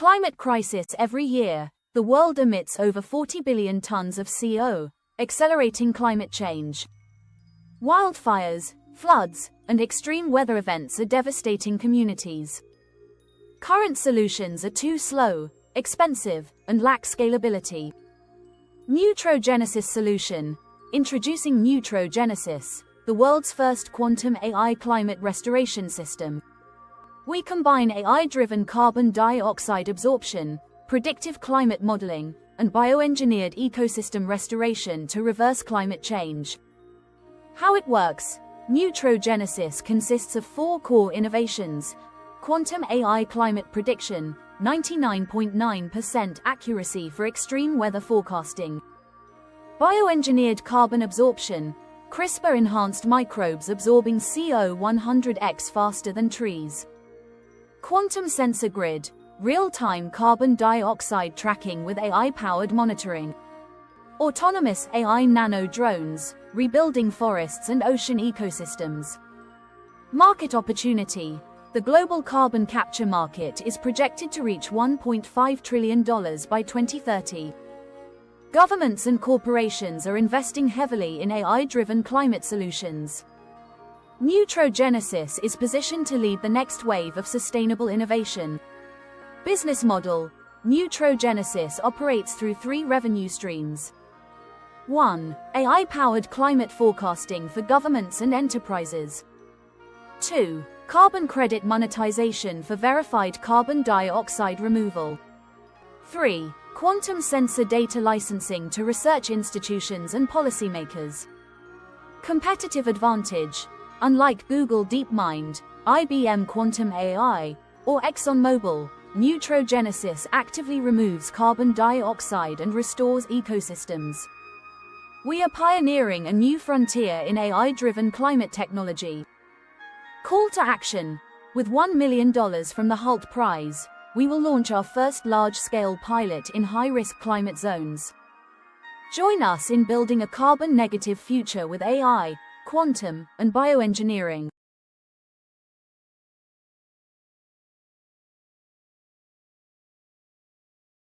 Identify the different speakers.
Speaker 1: Climate crisis. Every year, the world emits over 40 billion tons of CO, accelerating climate change. Wildfires, floods, and extreme weather events are devastating communities. Current solutions are too slow, expensive, and lack scalability. NeutroGenesis solution. Introducing NeutroGenesis, the world's first quantum AI climate restoration system. We combine AI-driven carbon dioxide absorption, predictive climate modeling, and bioengineered ecosystem restoration to reverse climate change. How it works. NeutroGenesis consists of 4 core innovations: quantum AI climate prediction, 99.9% accuracy for extreme weather forecasting; bioengineered carbon absorption, CRISPR-enhanced microbes absorbing CO 100x faster than trees; quantum sensor grid, real-time carbon dioxide tracking with AI-powered monitoring; autonomous AI nano drones, rebuilding forests and ocean ecosystems. Market opportunity. The global carbon capture market is projected to reach $1.5 trillion by 2030. Governments and corporations are investing heavily in AI-driven climate solutions. NeutroGenesis is positioned to lead the next wave of sustainable innovation. Business model. NeutroGenesis operates through 3 revenue streams. 1. AI-powered climate forecasting for governments and enterprises. 2. Carbon credit monetization for verified carbon dioxide removal. 3. Quantum sensor data licensing to research institutions and policymakers. Competitive advantage. Unlike Google DeepMind, IBM Quantum AI, or ExxonMobil, NeutroGenesis actively removes carbon dioxide and restores ecosystems. We are pioneering a new frontier in AI-driven climate technology. Call to action. With $1 million from the HALT Prize, we will launch our first large-scale pilot in high-risk climate zones. Join us in building a carbon-negative future with AI, quantum, and bioengineering.